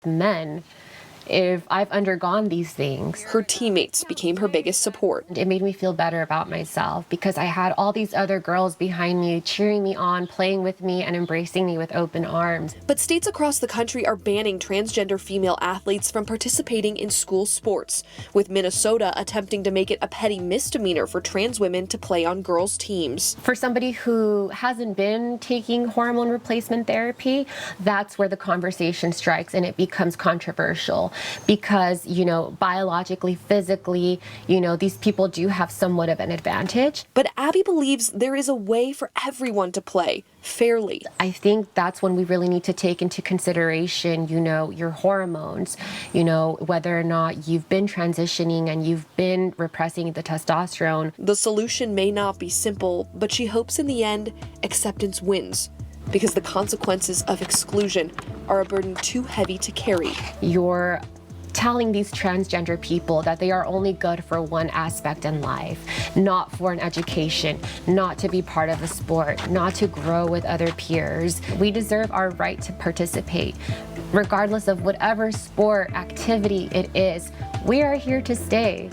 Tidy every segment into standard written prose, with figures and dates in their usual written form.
men if I've undergone these things. Her teammates became her biggest support. It made me feel better about myself because I had all these other girls behind me, cheering me on, playing with me, and embracing me with open arms. But states across the country are banning transgender female athletes from participating in school sports, with Minnesota attempting to make it a petty misdemeanor for trans women to play on girls' teams. For somebody who hasn't been taking hormone replacement therapy, that's where the conversation strikes and it becomes controversial. Because, biologically, physically, these people do have somewhat of an advantage. But Abby believes there is a way for everyone to play fairly. I think that's when we really need to take into consideration, your hormones, whether or not you've been transitioning and you've been repressing the testosterone. The solution may not be simple, but she hopes in the end, acceptance wins. Because the consequences of exclusion are a burden too heavy to carry. You're telling these transgender people that they are only good for one aspect in life, not for an education, not to be part of a sport, not to grow with other peers. We deserve our right to participate. Regardless of whatever sport, activity it is, we are here to stay.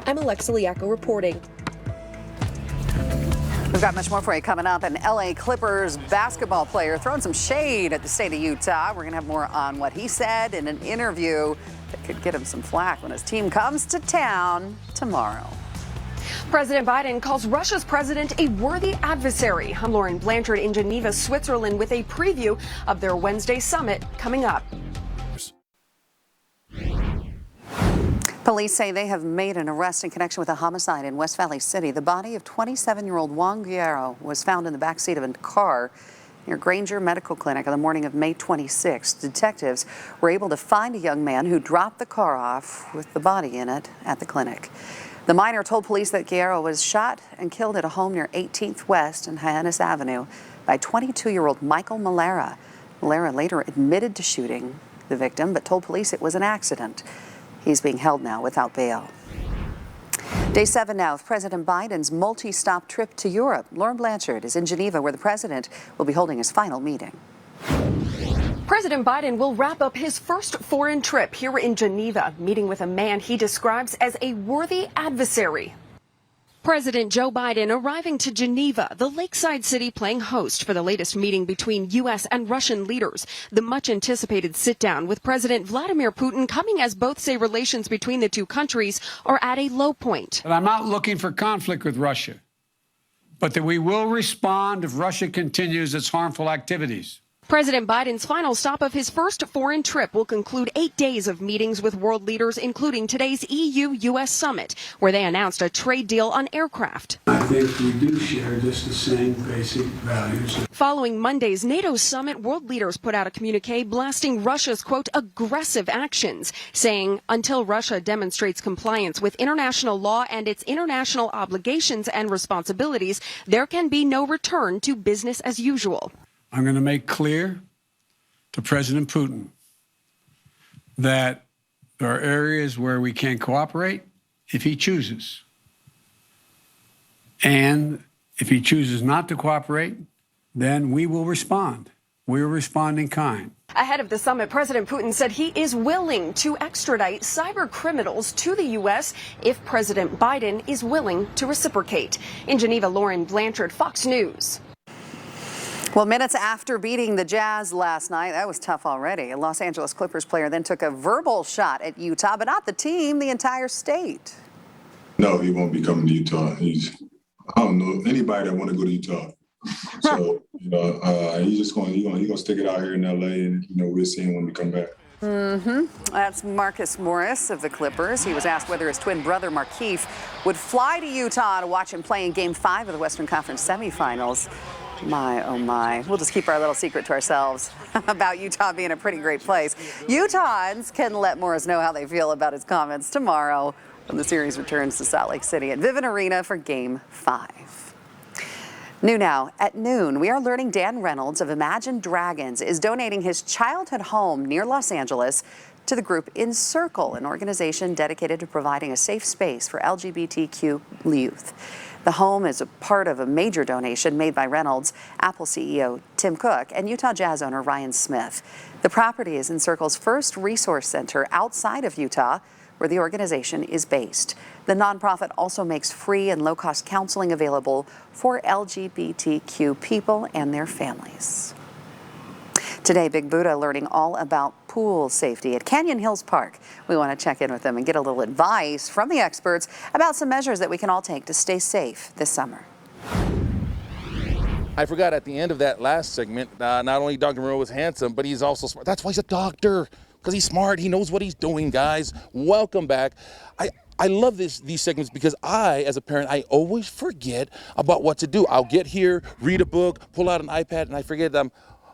I'm Alexa Liaco reporting. We've got much more for you coming up. An LA Clippers basketball player throwing some shade at the state of Utah. We're going to have more on what he said in an interview that could get him some flack when his team comes to town tomorrow. President Biden calls Russia's president a worthy adversary. I'm Lauren Blanchard in Geneva, Switzerland, with a preview of their Wednesday summit coming up. Police say they have made an arrest in connection with a homicide in West Valley City. The body of 27-year-old Juan Guerrero was found in the backseat of a car near Granger Medical Clinic on the morning of May 26th. Detectives were able to find a young man who dropped the car off with the body in it at the clinic. The minor told police that Guerrero was shot and killed at a home near 18th West and Hyannis Avenue by 22-year-old Michael Malera. Malera later admitted to shooting the victim, but told police it was an accident. He's being held now without bail. Day 7 now of President Biden's multi-stop trip to Europe. Lauren Blanchard is in Geneva, where the president will be holding his final meeting. President Biden will wrap up his first foreign trip here in Geneva, meeting with a man he describes as a worthy adversary. President Joe Biden arriving to Geneva, the lakeside city playing host for the latest meeting between U.S. and Russian leaders. The much-anticipated sit-down with President Vladimir Putin coming as both say relations between the two countries are at a low point. And I'm not looking for conflict with Russia, but that we will respond if Russia continues its harmful activities. President Biden's final stop of his first foreign trip will conclude 8 days of meetings with world leaders, including today's EU-U.S. summit, where they announced a trade deal on aircraft. I think we do share just the same basic values. Following Monday's NATO summit, world leaders put out a communique blasting Russia's, quote, aggressive actions, saying until Russia demonstrates compliance with international law and its international obligations and responsibilities, there can be no return to business as usual. I'm going to make clear to President Putin that there are areas where we can't cooperate if he chooses. And if he chooses not to cooperate, then we will respond. We will respond in kind. Ahead of the summit, President Putin said he is willing to extradite cyber criminals to the U.S. if President Biden is willing to reciprocate. In Geneva, Lauren Blanchard, Fox News. Well, minutes after beating the Jazz last night, that was tough already. A Los Angeles Clippers player then took a verbal shot at Utah, but not the team, the entire state. No, he won't be coming to Utah. I don't know anybody that want to go to Utah. So, he's gonna stick it out here in LA, and we'll see him when we come back. That's Marcus Morris of the Clippers. He was asked whether his twin brother Markieff would fly to Utah to watch him play in Game 5 of the Western Conference semifinals. My, oh my. We'll just keep our little secret to ourselves about Utah being a pretty great place. Utahns can let Morris know how they feel about his comments tomorrow when the series returns to Salt Lake City at Vivint Arena for Game 5. New now, at noon, we are learning Dan Reynolds of Imagine Dragons is donating his childhood home near Los Angeles to the group In Circle, an organization dedicated to providing a safe space for LGBTQ youth. The home is a part of a major donation made by Reynolds, Apple CEO Tim Cook, and Utah Jazz owner Ryan Smith. The property is in Circle's first resource center outside of Utah, where the organization is based. The nonprofit also makes free and low-cost counseling available for LGBTQ people and their families. Today, Big Buddha learning all about pool safety at Canyon Hills Park. We want to check in with them and get a little advice from the experts about some measures that we can all take to stay safe this summer. I forgot at the end of that last segment, not only Dr. Monroe was handsome, but he's also smart. That's why he's a doctor, because he's smart. He knows what he's doing, guys. Welcome back. I love these segments because I, as a parent, I always forget about what to do. I'll get here, read a book, pull out an iPad, and I forget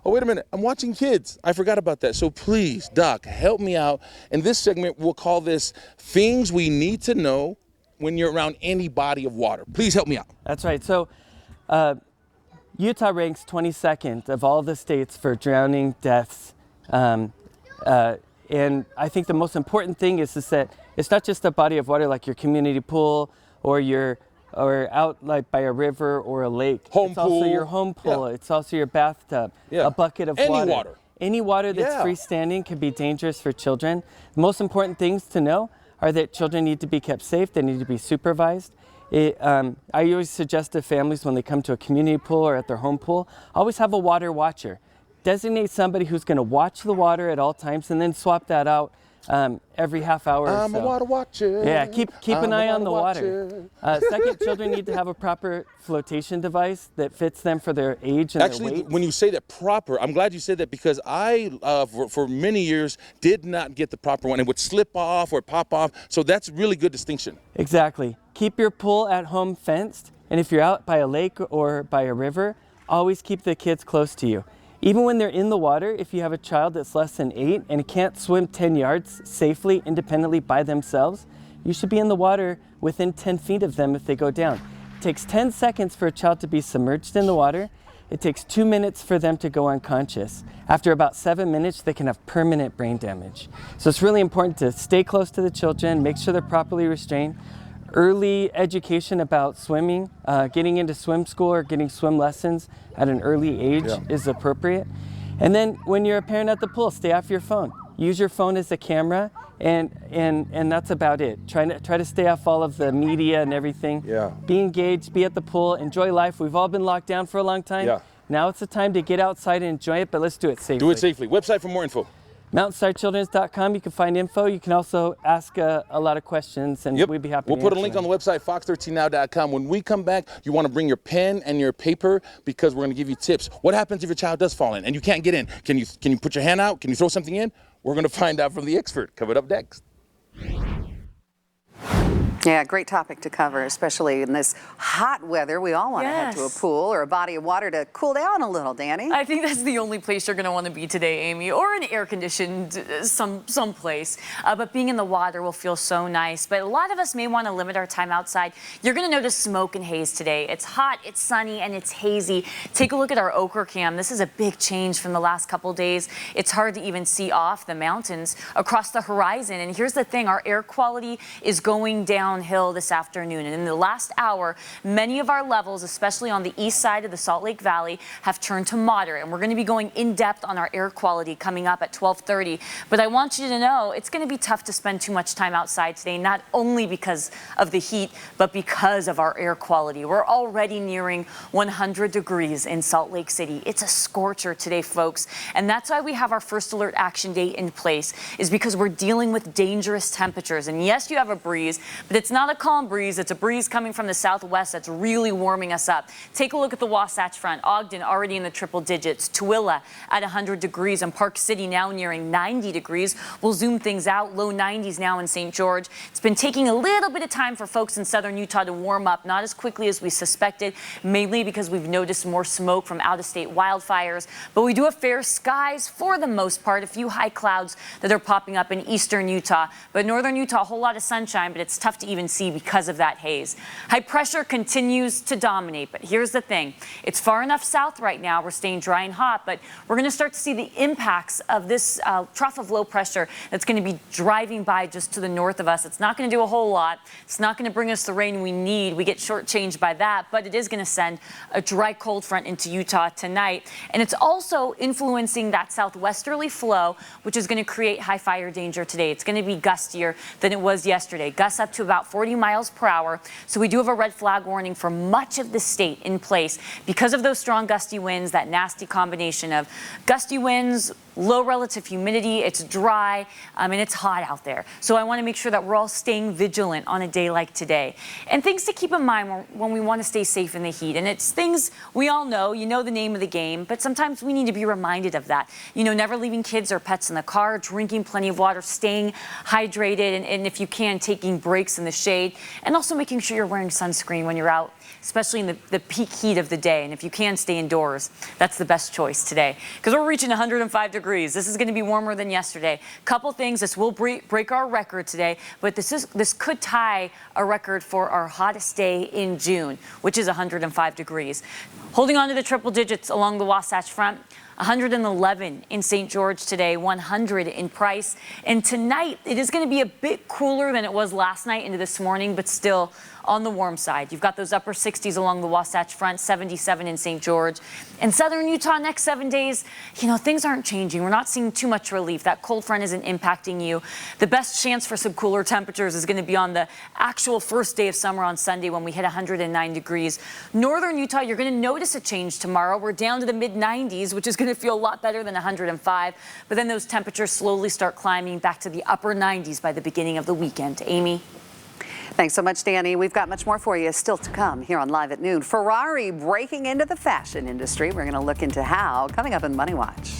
oh, wait a minute, I'm watching kids. I forgot about that. So please, Doc, help me out. In this segment, we'll call this Things We Need to Know When You're Around Any Body of Water. Please help me out. That's right. So Utah ranks 22nd of all the states for drowning deaths. And I think the most important thing is that it's not just a body of water like your community pool or out like by a river or a lake. It's also your home pool. Yeah. It's also your bathtub, a bucket of water. Any water that's freestanding can be dangerous for children. The most important things to know are that children need to be kept safe. They need to be supervised. I always suggest to families when they come to a community pool or at their home pool, always have a water watcher. Designate somebody who's going to watch the water at all times and then swap that out every half hour or so. I'm a water watcher. Yeah, keep an eye on the water. Second, children need to have a proper flotation device that fits them for their age and their weight. Actually, when you say that proper, I'm glad you said that because I, for many years, did not get the proper one. It would slip off or pop off, so that's a really good distinction. Exactly. Keep your pool at home fenced, and if you're out by a lake or by a river, always keep the kids close to you. Even when they're in the water, if you have a child that's less than 8 and can't swim 10 yards safely, independently by themselves, you should be in the water within 10 feet of them if they go down. It takes 10 seconds for a child to be submerged in the water. It takes 2 minutes for them to go unconscious. After about 7 minutes, they can have permanent brain damage. So it's really important to stay close to the children, make sure they're properly restrained. Early education about swimming, getting into swim school or getting swim lessons at an early age is appropriate. And then when you're a parent at the pool, stay off your phone. Use your phone as a camera, and that's about it. Try to stay off all of the media and everything. Yeah. Be engaged, be at the pool, enjoy life. We've all been locked down for a long time. Yeah. Now it's the time to get outside and enjoy it, but let's do it safely. Do it safely. Website for more info. MountainstarChildren's.com. You can find info. You can also ask a lot of questions, and we'd be happy to answer. We'll put a link on the website, fox13now.com. When we come back, you want to bring your pen and your paper because we're going to give you tips. What happens if your child does fall in and you can't get in? Can you put your hand out? Can you throw something in? We're going to find out from the expert. Coming up next. Yeah, great topic to cover, especially in this hot weather. We all want to head to a pool or a body of water to cool down a little, Danny. I think that's the only place you're going to want to be today, Amy, or an air-conditioned someplace. But being in the water will feel so nice. But a lot of us may want to limit our time outside. You're going to notice smoke and haze today. It's hot, it's sunny, and it's hazy. Take a look at our Ochre Cam. This is a big change from the last couple days. It's hard to even see off the mountains across the horizon. And here's the thing, our air quality is going downhill this afternoon. And in the last hour, many of our levels, especially on the east side of the Salt Lake Valley, have turned to moderate. And we're going to be going in depth on our air quality coming up at 12:30. But I want you to know it's going to be tough to spend too much time outside today, not only because of the heat, but because of our air quality. We're already nearing 100 degrees in Salt Lake City. It's a scorcher today, folks. And that's why we have our first alert action day in place, is because we're dealing with dangerous temperatures. And yes, you have a breeze, but it's not a calm breeze. It's a breeze coming from the southwest that's really warming us up. Take a look at the Wasatch Front. Ogden already in the triple digits. Tooele at 100 degrees. And Park City now nearing 90 degrees. We'll zoom things out. Low 90s now in St. George. It's been taking a little bit of time for folks in southern Utah to warm up. Not as quickly as we suspected, mainly because we've noticed more smoke from out-of-state wildfires. But we do have fair skies for the most part. A few high clouds that are popping up in eastern Utah. But northern Utah, a whole lot of sunshine, but it's tough to even see because of that haze. High pressure continues to dominate, but here's the thing. It's far enough south right now. We're staying dry and hot, but we're going to start to see the impacts of this trough of low pressure that's going to be driving by just to the north of us. It's not going to do a whole lot. It's not going to bring us the rain we need. We get shortchanged by that, but it is going to send a dry cold front into Utah tonight. And it's also influencing that southwesterly flow, which is going to create high fire danger today. It's going to be gustier than it was yesterday. Gusts up to about 40 miles per hour. So we do have a red flag warning for much of the state in place because of those strong gusty winds, that nasty combination of gusty winds, low relative humidity, it's dry, and it's hot out there. So I want to make sure that we're all staying vigilant on a day like today. And things to keep in mind when we want to stay safe in the heat. And it's things we all know, you know the name of the game, but sometimes we need to be reminded of that. You know, never leaving kids or pets in the car, drinking plenty of water, staying hydrated, and if you can, taking breaks in the shade, and also making sure you're wearing sunscreen when you're out, especially in the peak heat of the day. And if you can, stay indoors. That's the best choice today because we're reaching 105 degrees. This is going to be warmer than yesterday. Couple things. This will break our record today, but this could tie a record for our hottest day in June, which is 105 degrees. Holding on to the triple digits along the Wasatch Front. 111 in St. George today, 100 in Price. And tonight, it is going to be a bit cooler than it was last night into this morning, but still on the warm side. You've got those upper 60s along the Wasatch Front, 77 in St. George. In southern Utah, next 7 days, you know, things aren't changing. We're not seeing too much relief. That cold front isn't impacting you. The best chance for some cooler temperatures is going to be on the actual first day of summer on Sunday when we hit 109 degrees. Northern Utah, you're going to notice a change tomorrow. We're down to the mid-90s, which is going to feel a lot better than 105. But then those temperatures slowly start climbing back to the upper 90s by the beginning of the weekend. Amy? Thanks so much, Danny. We've got much more for you still to come here on Live at Noon. Ferrari breaking into the fashion industry. We're going to look into how coming up in Money Watch.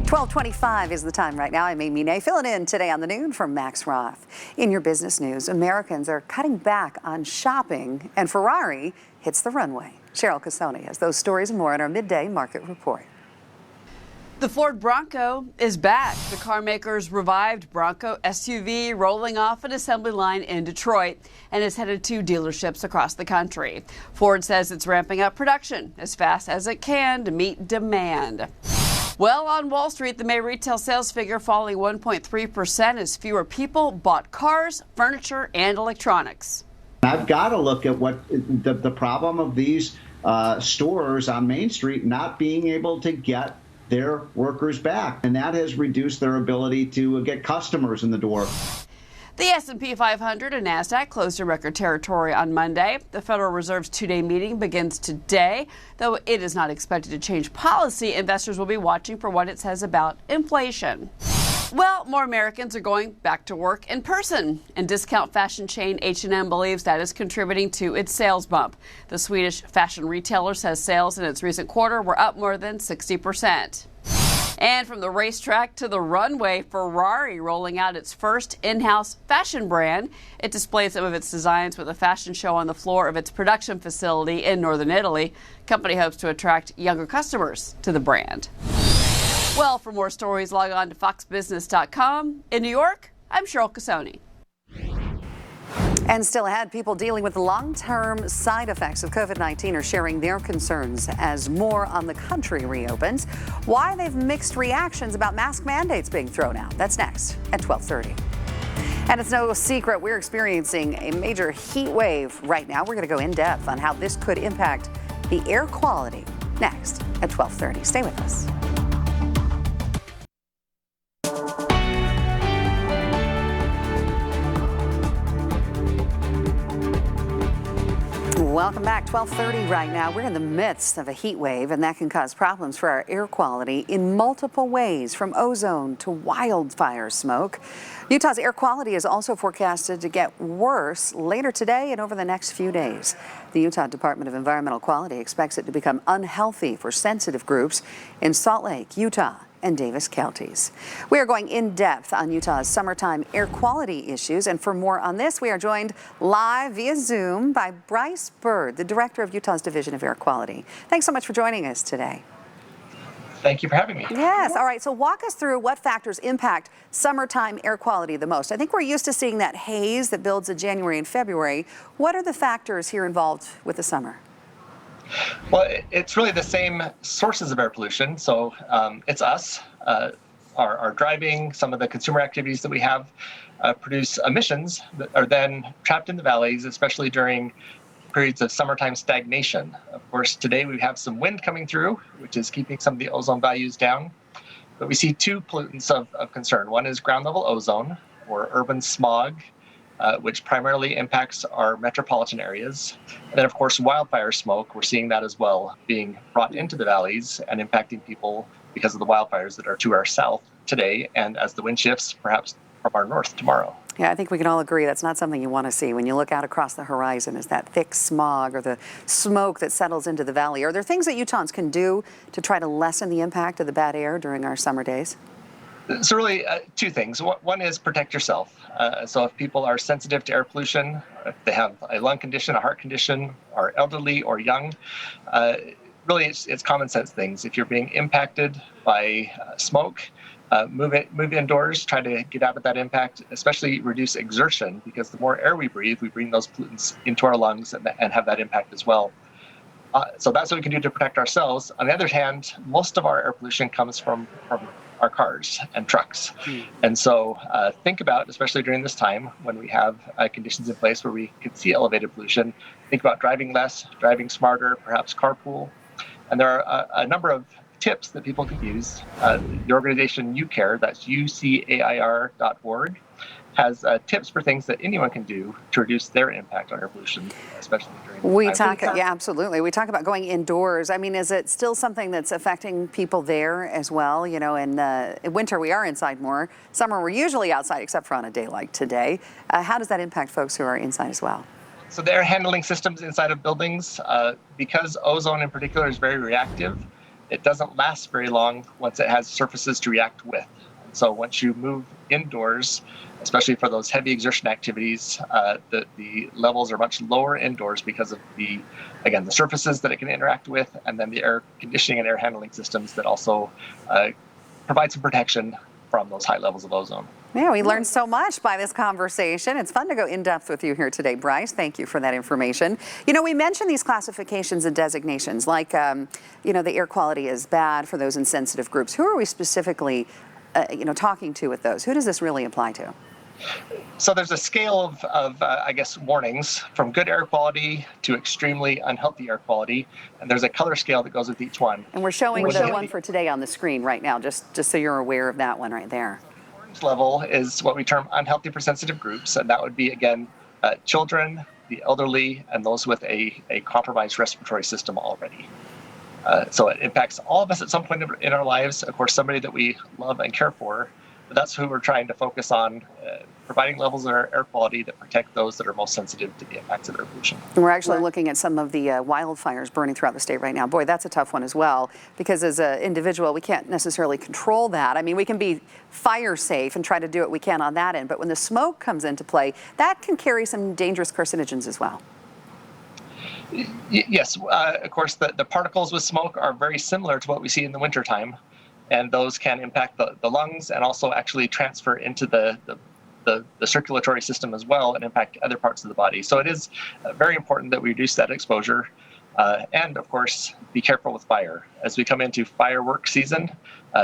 $12:25 is the time right now. I'm Amy Nay, filling in today on the Noon from Max Roth. In your business news, Americans are cutting back on shopping, and Ferrari hits the runway. Cheryl Casoni has those stories and more in our midday market report. The Ford Bronco is back. The car maker's revived Bronco SUV rolling off an assembly line in Detroit and is headed to dealerships across the country. Ford says it's ramping up production as fast as it can to meet demand. Well, on Wall Street, the May retail sales figure falling 1.3% as fewer people bought cars, furniture, and electronics. I've got to look at what the problem of these stores on Main Street not being able to get their workers back, and that has reduced their ability to get customers in the door. The S&P 500 and NASDAQ closed in record territory on Monday. The Federal Reserve's two-day meeting begins today. Though it is not expected to change policy, investors will be watching for what it says about inflation. Well, more Americans are going back to work in person, and discount fashion chain H&M believes that is contributing to its sales bump. The Swedish fashion retailer says sales in its recent quarter were up more than 60%. And from the racetrack to the runway, Ferrari rolling out its first in-house fashion brand. It displays some of its designs with a fashion show on the floor of its production facility in northern Italy. Company hopes to attract younger customers to the brand. Well, for more stories, log on to foxbusiness.com. In New York, I'm Cheryl Casoni. And still ahead, people dealing with long-term side effects of COVID-19 are sharing their concerns as more on the country reopens. Why they've mixed reactions about mask mandates being thrown out. That's next at 12:30. And it's no secret we're experiencing a major heat wave right now. We're going to go in depth on how this could impact the air quality next at 12:30. Stay with us. Welcome back. 12:30 right now. We're in the midst of a heat wave, and that can cause problems for our air quality in multiple ways, from ozone to wildfire smoke. Utah's air quality is also forecasted to get worse later today and over the next few days. The Utah Department of Environmental Quality expects it to become unhealthy for sensitive groups in Salt Lake, Utah, and Davis counties. We are going in depth on Utah's summertime air quality issues, and for more on this, we are joined live via Zoom by Bryce Bird, the director of Utah's Division of Air Quality. Thanks so much for joining us today. Thank you for having me. Yes. All right. So walk us through what factors impact summertime air quality the most. I think we're used to seeing that haze that builds in January and February. What are the factors here involved with the summer? Well, it's really the same sources of air pollution. So it's us, our driving, some of the consumer activities that we have produce emissions that are then trapped in the valleys, especially during periods of summertime stagnation. Of course, today we have some wind coming through, which is keeping some of the ozone values down. But we see two pollutants of concern. One is ground level ozone, or urban smog, which primarily impacts our metropolitan areas. And then, of course, wildfire smoke. We're seeing that as well, being brought into the valleys and impacting people because of the wildfires that are to our south today, and as the wind shifts, perhaps from our north tomorrow. Yeah, I think we can all agree that's not something you want to see when you look out across the horizon, is that thick smog or the smoke that settles into the valley. Are there things that Utahns can do to try to lessen the impact of the bad air during our summer days? So really, two things. One is protect yourself. So if people are sensitive to air pollution, if they have a lung condition, a heart condition, are elderly or young, really it's common sense things. If you're being impacted by smoke, move indoors, try to get out of that impact, especially reduce exertion, because the more air we bring those pollutants into our lungs and have that impact as well. So that's what we can do to protect ourselves. On the other hand, most of our air pollution comes from our cars and trucks. And so think about, especially during this time when we have conditions in place where we can see elevated pollution, think about driving less, driving smarter, perhaps carpool. And there are a number of tips that people can use. The organization UCAIR, that's UCAIR.org, has tips for things that anyone can do to reduce their impact on air pollution, especially during Yeah, absolutely. We talk about going indoors. I mean, is it still something that's affecting people there as well? You know, in winter we are inside more. Summer we're usually outside, except for on a day like today. How does that impact folks who are inside as well? So the air handling systems inside of buildings, because ozone in particular is very reactive, it doesn't last very long once it has surfaces to react with. So once you move indoors, especially for those heavy exertion activities, the levels are much lower indoors because of the surfaces that it can interact with, and then the air conditioning and air handling systems that also provide some protection from those high levels of ozone. Yeah, we learned so much by this conversation. It's fun to go in depth with you here today, Bryce. Thank you for that information. You know, we mentioned these classifications and designations, like, you know, the air quality is bad for those in sensitive groups. Who are we specifically, talking to with those? Who does this really apply to? So there's a scale of warnings from good air quality to extremely unhealthy air quality, and there's a color scale that goes with each one. And we're showing the one for today on the screen right now, just so you're aware of that one right there. The orange level is what we term unhealthy for sensitive groups, and that would be, again, children, the elderly, and those with a compromised respiratory system already. So it impacts all of us at some point in our lives. Of course, somebody that we love and care for. But that's who we're trying to focus on, providing levels of air quality that protect those that are most sensitive to the impacts of air pollution. And we're actually looking at some of the wildfires burning throughout the state right now. Boy, that's a tough one as well, because as an individual, we can't necessarily control that. I mean, we can be fire safe and try to do what we can on that end, but when the smoke comes into play, that can carry some dangerous carcinogens as well. Yes, of course, the particles with smoke are very similar to what we see in the wintertime. And those can impact the lungs and also actually transfer into the circulatory system as well and impact other parts of the body. So it is very important that we reduce that exposure. And of course, be careful with fire. As we come into fireworks season,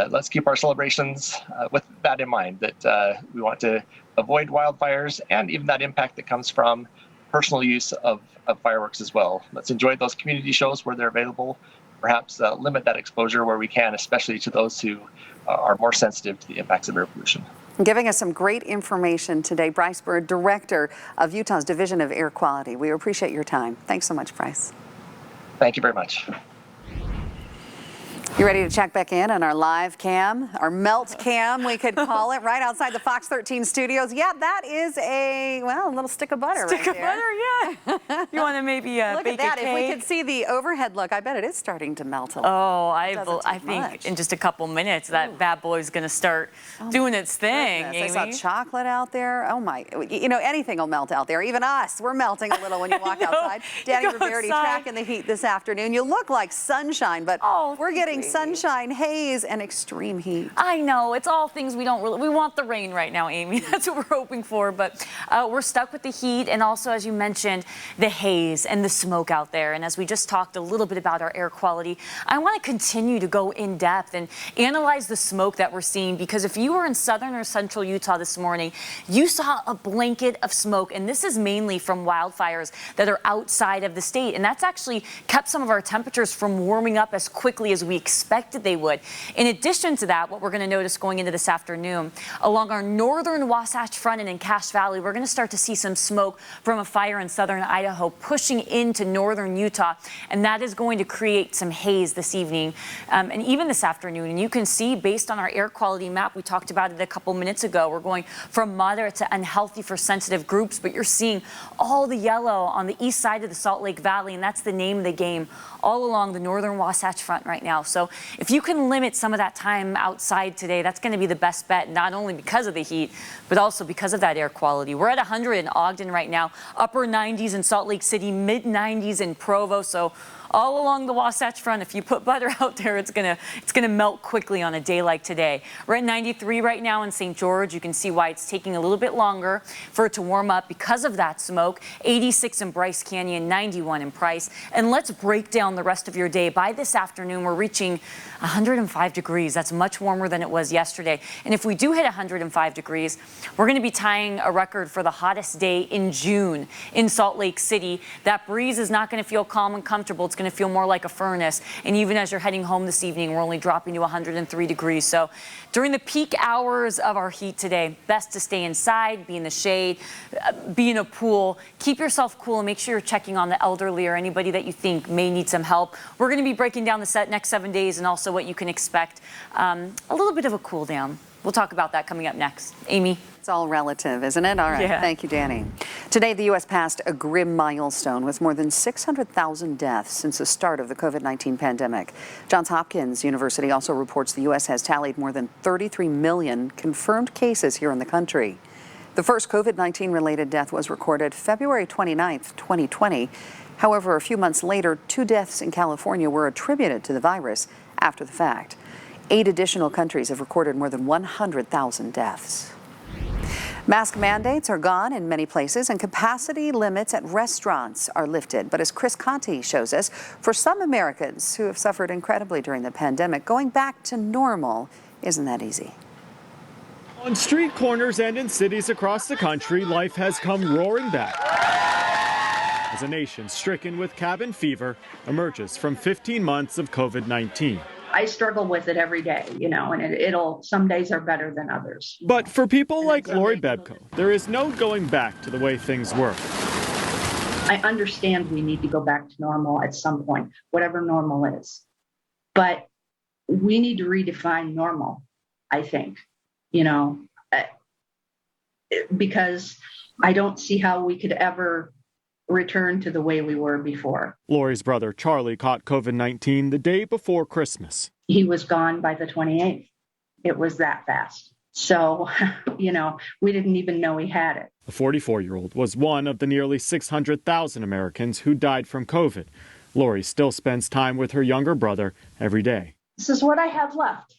let's keep our celebrations with that in mind, that we want to avoid wildfires and even that impact that comes from personal use of fireworks as well. Let's enjoy those community shows where they're available. Perhaps limit that exposure where we can, especially to those who are more sensitive to the impacts of air pollution. Giving us some great information today, Bryce Bird, Director of Utah's Division of Air Quality. We appreciate your time. Thanks so much, Bryce. Thank you very much. You ready to check back in on our live cam, our melt cam, we could call it, right outside the Fox 13 studios? Yeah, that is a little stick of butter Stick of butter, yeah. You want to maybe look bake at that. a cake? If we could see the overhead look, I bet it is starting to melt a little. Oh, I think in just a couple minutes that bad boy is going to start doing its thing. I saw chocolate out there. Oh my, anything will melt out there. Even us, we're melting a little when you walk outside. Danny Riverity tracking the heat this afternoon. You look like sunshine, but we're getting sunshine, haze, and extreme heat. I know, it's all things we want the rain right now, Amy. That's what we're hoping for, but we're stuck with the heat and also, as you mentioned, the haze and the smoke out there. And as we just talked a little bit about our air quality, I want to continue to go in depth and analyze the smoke that we're seeing, because if you were in southern or central Utah this morning, you saw a blanket of smoke, and this is mainly from wildfires that are outside of the state, and that's actually kept some of our temperatures from warming up as quickly as we expected they would. In addition to that, what we're going to notice going into this afternoon, along our northern Wasatch Front and in Cache Valley, we're going to start to see some smoke from a fire in southern Idaho pushing into northern Utah, and that is going to create some haze this evening and even this afternoon. And you can see, based on our air quality map, we talked about it a couple minutes ago, we're going from moderate to unhealthy for sensitive groups, but you're seeing all the yellow on the east side of the Salt Lake Valley, and that's the name of the game, all along the northern Wasatch Front right now. So if you can limit some of that time outside today, that's going to be the best bet, not only because of the heat, but also because of that air quality. We're at 100 in Ogden right now, upper 90s in Salt Lake City, mid 90s in Provo. So all along the Wasatch Front, if you put butter out there, it's gonna melt quickly on a day like today. We're at 93 right now in St. George. You can see why it's taking a little bit longer for it to warm up because of that smoke. 86 in Bryce Canyon, 91 in Price. And let's break down the rest of your day. By this afternoon, we're reaching 105 degrees. That's much warmer than it was yesterday. And if we do hit 105 degrees, we're going to be tying a record for the hottest day in June in Salt Lake City. That breeze is not going to feel calm and comfortable. It's going to feel more like a furnace. And even as you're heading home this evening, we're only dropping to 103 degrees. So during the peak hours of our heat today, best to stay inside, be in the shade, be in a pool, keep yourself cool, and make sure you're checking on the elderly or anybody that you think may need some help. We're going to be breaking down the next 7 days and also what you can expect. A little bit of a cool down. We'll talk about that coming up next. Amy? It's all relative, isn't it? All right. Yeah. Thank you, Danny. Today, the U.S. passed a grim milestone with more than 600,000 deaths since the start of the COVID-19 pandemic. Johns Hopkins University also reports the U.S. has tallied more than 33 million confirmed cases here in the country. The first COVID-19 related death was recorded February 29th, 2020. However, a few months later, 2 deaths in California were attributed to the virus after the fact. 8 additional countries have recorded more than 100,000 deaths. Mask mandates are gone in many places, and capacity limits at restaurants are lifted. But as Chris Conti shows us, for some Americans who have suffered incredibly during the pandemic, going back to normal isn't that easy. On street corners and in cities across the country, life has come roaring back as a nation stricken with cabin fever emerges from 15 months of COVID-19. I struggle with it every day, and some days are better than others. But for people like Lori Bebko, there is no going back to the way things were. I understand we need to go back to normal at some point, whatever normal is. But we need to redefine normal, I think, because I don't see how we could ever return to the way we were before. Lori's brother Charlie caught COVID-19 the day before Christmas. He was gone by the 28th. It was that fast. So, we didn't even know he had it. The 44-year-old was one of the nearly 600,000 Americans who died from COVID. Lori still spends time with her younger brother every day. This is what I have left.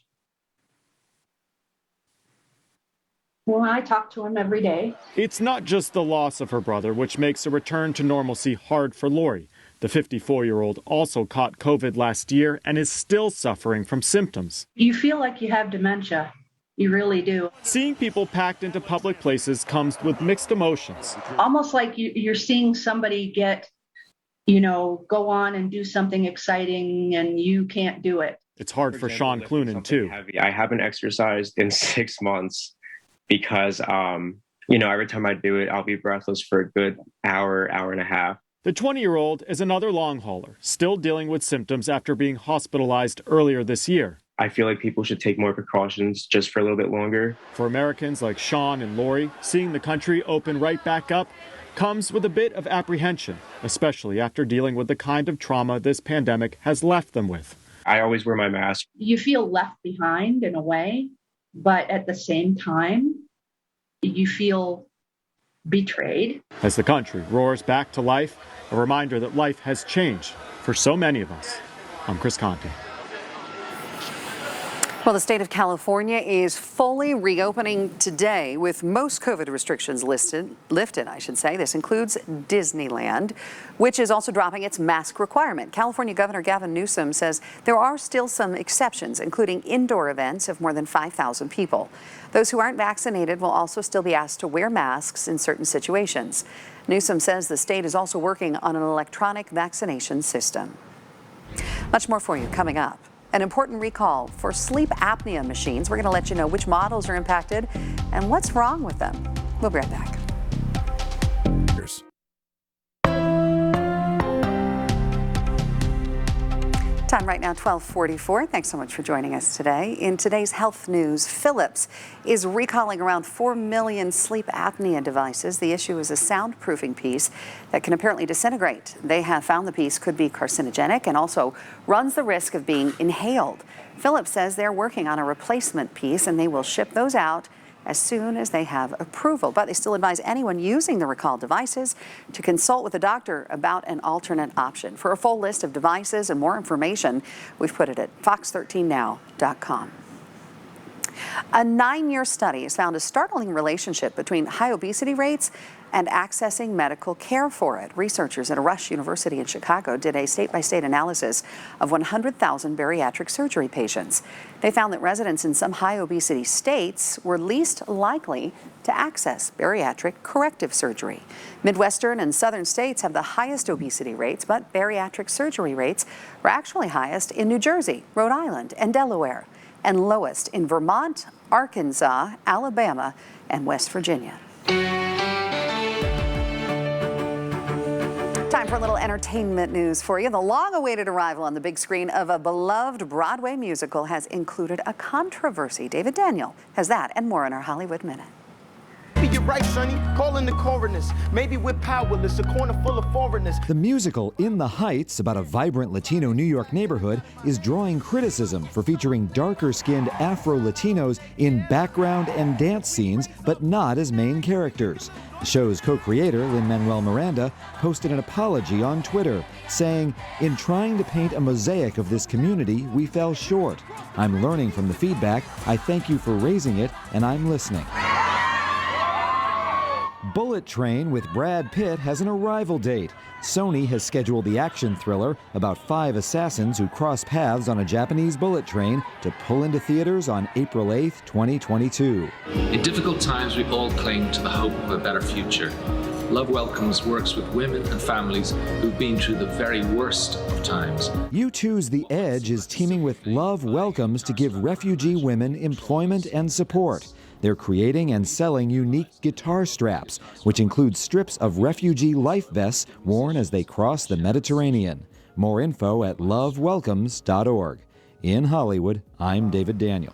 Well, I talk to him every day. It's not just the loss of her brother, which makes a return to normalcy hard for Lori. The 54-year-old also caught COVID last year and is still suffering from symptoms. You feel like you have dementia. You really do. Seeing people packed into public places comes with mixed emotions. Almost like you're seeing somebody get, go on and do something exciting and you can't do it. It's hard for Sean Clunan, too. I haven't exercised in 6 months. Because, every time I do it, I'll be breathless for a good hour and a half. The 20-year-old is another long hauler, still dealing with symptoms after being hospitalized earlier this year. I feel like people should take more precautions just for a little bit longer. For Americans like Sean and Lori, seeing the country open right back up comes with a bit of apprehension, especially after dealing with the kind of trauma this pandemic has left them with. I always wear my mask. You feel left behind in a way. But at the same time, you feel betrayed. As the country roars back to life, a reminder that life has changed for so many of us. I'm Chris Conti. Well, the state of California is fully reopening today with most COVID restrictions lifted, I should say. This includes Disneyland, which is also dropping its mask requirement. California Governor Gavin Newsom says there are still some exceptions, including indoor events of more than 5,000 people. Those who aren't vaccinated will also still be asked to wear masks in certain situations. Newsom says the state is also working on an electronic vaccination system. Much more for you coming up. An important recall for sleep apnea machines. We're going to let you know which models are impacted and what's wrong with them. We'll be right back. Time right now, 12:44. Thanks so much for joining us today. In today's health news, Philips is recalling around 4 million sleep apnea devices. The issue is a soundproofing piece that can apparently disintegrate. They have found the piece could be carcinogenic and also runs the risk of being inhaled. Philips says they're working on a replacement piece and they will ship those out as soon as they have approval. But they still advise anyone using the recalled devices to consult with a doctor about an alternate option. For a full list of devices and more information, we've put it at fox13now.com. A 9-year study has found a startling relationship between high obesity rates and accessing medical care for it. Researchers at Rush University in Chicago did a state-by-state analysis of 100,000 bariatric surgery patients. They found that residents in some high obesity states were least likely to access bariatric corrective surgery. Midwestern and southern states have the highest obesity rates, but bariatric surgery rates are actually highest in New Jersey, Rhode Island, and Delaware, and lowest in Vermont, Arkansas, Alabama, and West Virginia. Time for a little entertainment news for you. The long-awaited arrival on the big screen of a beloved Broadway musical has included a controversy. David Daniel has that and more in our Hollywood Minute. You're right, Sonny. Calling the coroners. Maybe we're powerless, a corner full of foreigners. The musical In the Heights, about a vibrant Latino New York neighborhood, is drawing criticism for featuring darker-skinned Afro-Latinos in background and dance scenes, but not as main characters. The show's co-creator, Lin-Manuel Miranda, posted an apology on Twitter, saying, "In trying to paint a mosaic of this community, we fell short. I'm learning from the feedback. I thank you for raising it, and I'm listening." Bullet Train with Brad Pitt has an arrival date. Sony has scheduled the action thriller about 5 assassins who cross paths on a Japanese bullet train to pull into theaters on April 8th, 2022. In difficult times, we all cling to the hope of a better future. Love Welcomes works with women and families who've been through the very worst of times. U2's The Edge is teaming with Love Welcomes to give refugee women employment and support. They're creating and selling unique guitar straps, which include strips of refugee life vests worn as they cross the Mediterranean. More info at lovewelcomes.org. In Hollywood, I'm David Daniel.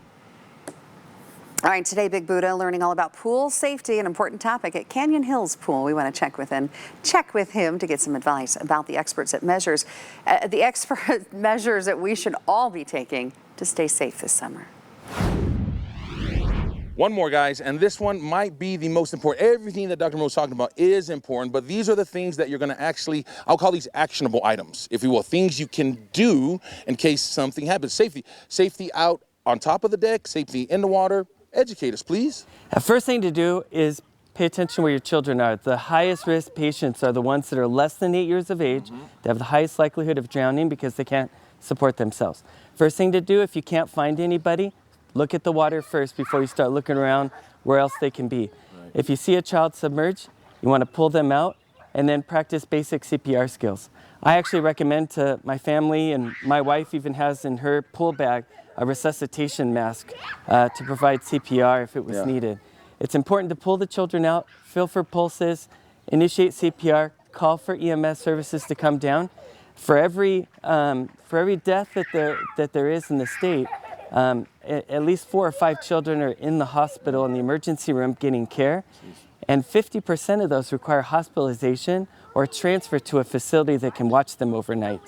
All right, today, Big Buddha learning all about pool safety, an important topic at Canyon Hills Pool. We want to check with him to get some advice about the expert measures that we should all be taking to stay safe this summer. One more, guys, and this one might be the most important. Everything that Dr. Moe is talking about is important, but these are the things that you're going to actually, I'll call these actionable items, if you will, things you can do in case something happens. Safety out on top of the deck, safety in the water. Educate us, please. The first thing to do is pay attention where your children are. The highest risk patients are the ones that are less than 8 years of age. They have the highest likelihood of drowning because they can't support themselves. First thing to do, if you can't find anybody, look at the water first before you start looking around where else they can be. Right. If you see a child submerged, you want to pull them out and then practice basic CPR skills. I actually recommend to my family, and my wife even has in her pool bag a resuscitation mask to provide CPR if it was needed. It's important to pull the children out, feel for pulses, initiate CPR, call for EMS services to come down. For every death that there is in the state, at least 4 or 5 children are in the hospital in the emergency room getting care, and 50% of those require hospitalization or transfer to a facility that can watch them overnight.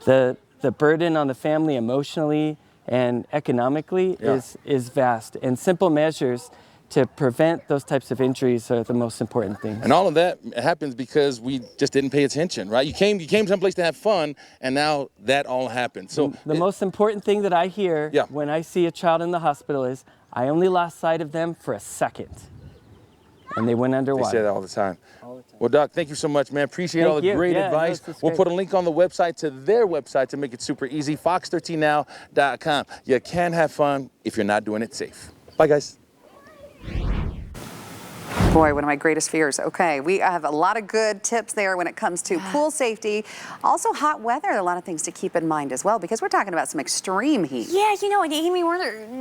The burden on the family emotionally and economically is vast, and simple measures to prevent those types of injuries are the most important things. And all of that happens because we just didn't pay attention, right? You came someplace to have fun, and now that all happened. So the most important thing that I hear when I see a child in the hospital is, I only lost sight of them for a second. And they went underwater. They say that all the time. Well, Doc, thank you so much, man. Appreciate all the great advice. We'll put a link on the website to their website to make it super easy, fox13now.com. You can have fun if you're not doing it safe. Bye, guys. Boy, one of my greatest fears. Okay, we have a lot of good tips there when it comes to pool safety. Also hot weather, a lot of things to keep in mind as well, because we're talking about some extreme heat. Yeah, you know, and Amy,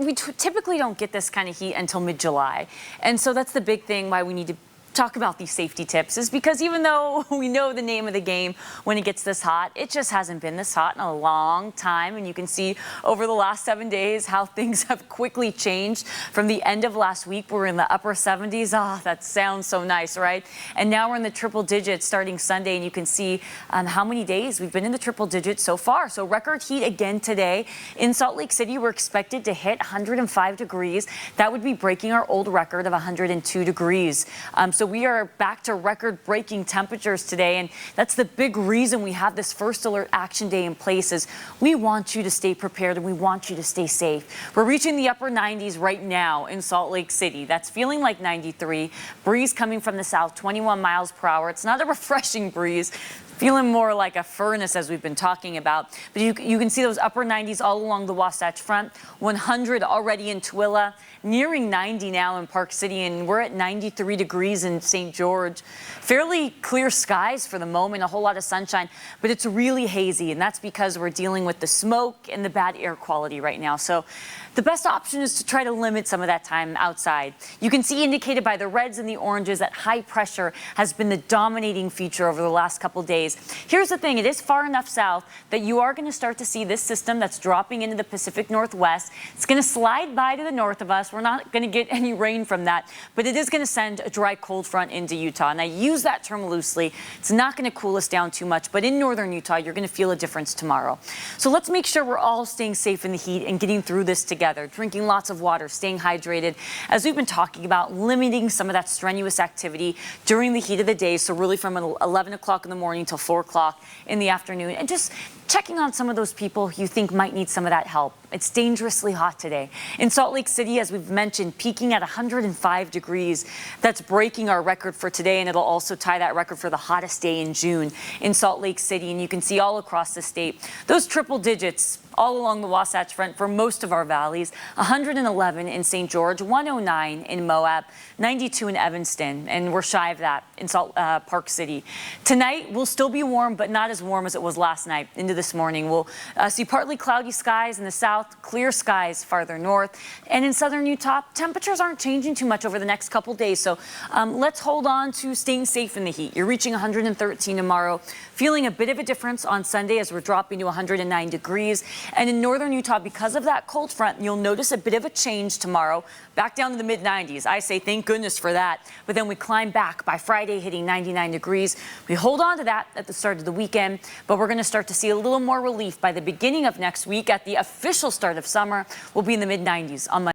we typically don't get this kind of heat until mid-July. And so that's the big thing why we need to talk about these safety tips, is because even though we know the name of the game when it gets this hot, it just hasn't been this hot in a long time. And you can see over the last 7 days how things have quickly changed. From the end of last week, we were in the upper 70s. Ah, that sounds so nice, right? And now we're in the triple digits starting Sunday, and you can see how many days we've been in the triple digits so far. So record heat again today. In Salt Lake City, we're expected to hit 105 degrees. That would be breaking our old record of 102 degrees. So we are back to record-breaking temperatures today, and that's the big reason we have this first alert action day in place. Is we want you to stay prepared and we want you to stay safe. We're reaching the upper 90s right now in Salt Lake City. That's feeling like 93. Breeze coming from the south, 21 miles per hour. It's not a refreshing breeze. Feeling more like a furnace, as we've been talking about. But you can see those upper 90s all along the Wasatch Front. 100 already in Tooele, nearing 90 now in Park City, and we're at 93 degrees in St. George. Fairly clear skies for the moment, a whole lot of sunshine, but it's really hazy, and that's because we're dealing with the smoke and the bad air quality right now. So the best option is to try to limit some of that time outside. You can see indicated by the reds and the oranges that high pressure has been the dominating feature over the last couple days. Here's the thing, it is far enough south that you are going to start to see this system that's dropping into the Pacific Northwest. It's going to slide by to the north of us. We're not going to get any rain from that, but it is going to send a dry cold front into Utah. And I use that term loosely. It's not going to cool us down too much, but in northern Utah, you're going to feel a difference tomorrow. So let's make sure we're all staying safe in the heat and getting through this together, drinking lots of water, staying hydrated, as we've been talking about, limiting some of that strenuous activity during the heat of the day. So really from 11 o'clock in the morning till 4 o'clock in the afternoon, and just checking on some of those people you think might need some of that help. It's dangerously hot today. In Salt Lake City, as we've mentioned, peaking at 105 degrees. That's breaking our record for today, and it'll also tie that record for the hottest day in June in Salt Lake City. And you can see all across the state, those triple digits all along the Wasatch Front for most of our valleys. 111 in St. George, 109 in Moab, 92 in Evanston, and we're shy of that in Park City. Tonight will still be warm, but not as warm as it was last night into this morning. We'll see partly cloudy skies in the south, clear skies farther north, and in southern Utah, temperatures aren't changing too much over the next couple days. So let's hold on to staying safe in the heat. You're reaching 113 tomorrow, feeling a bit of a difference on Sunday as we're dropping to 109 degrees. And in northern Utah, because of that cold front, you'll notice a bit of a change tomorrow, back down to the mid-90s. I say thank goodness for that. But then we climb back by Friday, hitting 99 degrees. We hold on to that at the start of the weekend, but we're going to start to see a little more relief by the beginning of next week. At the official start of summer, we'll be in the mid-90s on Monday.